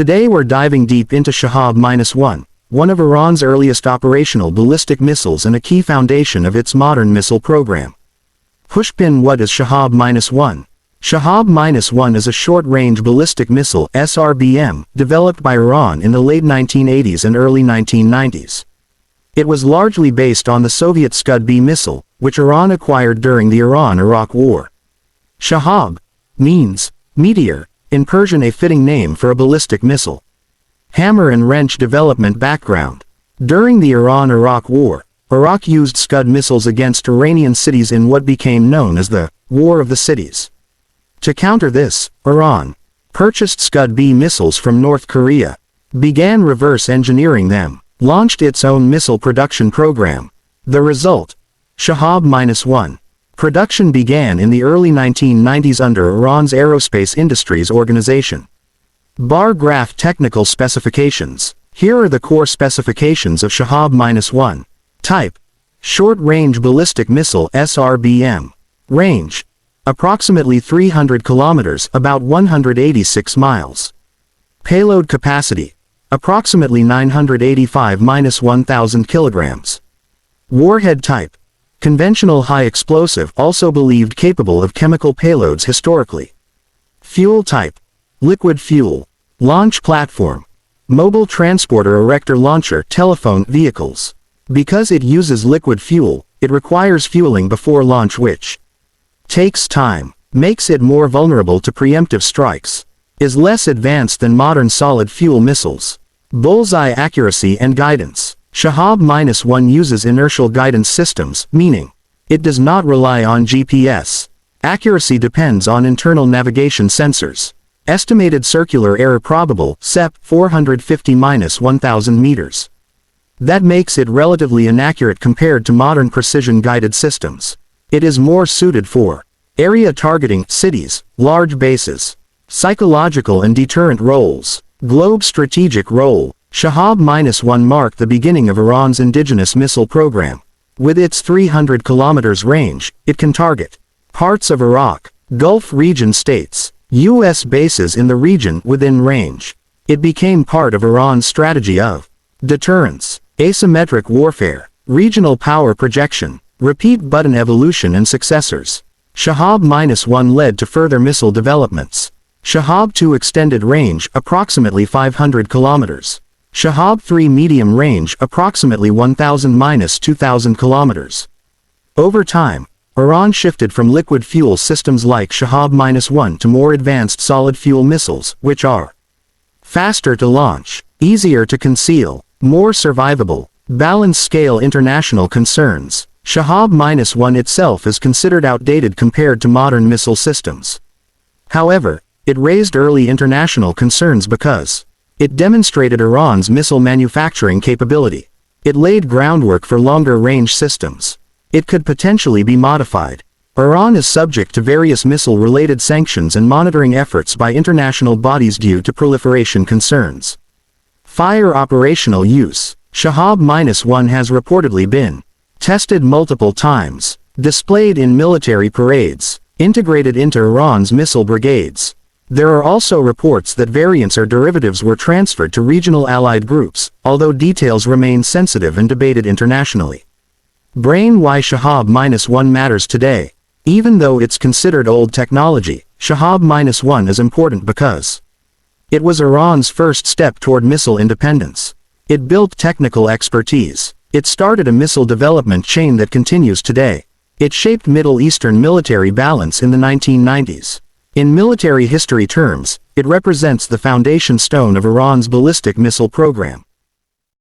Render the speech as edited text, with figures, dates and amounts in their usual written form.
Today we're diving deep into Shahab-1, one of Iran's earliest operational ballistic missiles and a key foundation of its modern missile program. Pushpin. What is Shahab-1? Shahab-1 is a short-range ballistic missile (SRBM) developed by Iran in the late 1980s and early 1990s. It was largely based on the Soviet Scud-B missile, which Iran acquired during the Iran-Iraq War. Shahab means meteor, in Persian a fitting name for a ballistic missile. Hammer and wrench development background. During the Iran-Iraq War, Iraq used Scud missiles against Iranian cities in what became known as the War of the Cities. To counter this, Iran purchased Scud-B missiles from North Korea, began reverse engineering them, launched its own missile production program. The result? Shahab-1. Production began in the early 1990s under Iran's Aerospace Industries Organization. Bar graph technical specifications. Here are the core specifications of Shahab-1. Type: short-range ballistic missile (SRBM). Range: approximately 300 kilometers, about 186 miles. Payload capacity: approximately 985-1000 kilograms. Warhead type: conventional high explosive, also believed capable of chemical payloads historically. Fuel type: liquid fuel. Launch platform: mobile transporter erector launcher telephone vehicles. Because it uses liquid fuel, it requires fueling before launch, which takes time, makes it more vulnerable to preemptive strikes, is less advanced than modern solid fuel missiles. Bullseye accuracy and guidance. Shahab-1 uses inertial guidance systems, meaning it does not rely on GPS. Accuracy depends on internal navigation sensors. Estimated circular error probable, SEP, 450-1000 meters. That makes it relatively inaccurate compared to modern precision-guided systems. It is more suited for area targeting, cities, large bases. Psychological and deterrent roles. Globe strategic role. Shahab-1 marked the beginning of Iran's indigenous missile program. With its 300 kilometers range, it can target parts of Iraq, Gulf region states, U.S. bases in the region within range. It became part of Iran's strategy of deterrence, asymmetric warfare, regional power projection, repeat button evolution and successors. Shahab-1 led to further missile developments. Shahab-2 extended range, approximately 500 kilometers. Shahab-3 medium range, approximately 1000-2000 kilometers. Over time, Iran shifted from liquid fuel systems like Shahab-1 to more advanced solid fuel missiles, which are faster to launch, easier to conceal, more survivable. Balance scale international concerns. Shahab-1 itself is considered outdated compared to modern missile systems. However, it raised early international concerns because it demonstrated Iran's missile manufacturing capability. It laid groundwork for longer-range systems. It could potentially be modified. Iran is subject to various missile-related sanctions and monitoring efforts by international bodies due to proliferation concerns. Fire operational use. Shahab-1 has reportedly been tested multiple times, displayed in military parades, integrated into Iran's missile brigades. There are also reports that variants or derivatives were transferred to regional allied groups, although details remain sensitive and debated internationally. Why Shahab-1 matters today. Even though it's considered old technology, Shahab-1 is important because it was Iran's first step toward missile independence. It built technical expertise. It started a missile development chain that continues today. It shaped Middle Eastern military balance in the 1990s. In military history terms, it represents the foundation stone of Iran's ballistic missile program.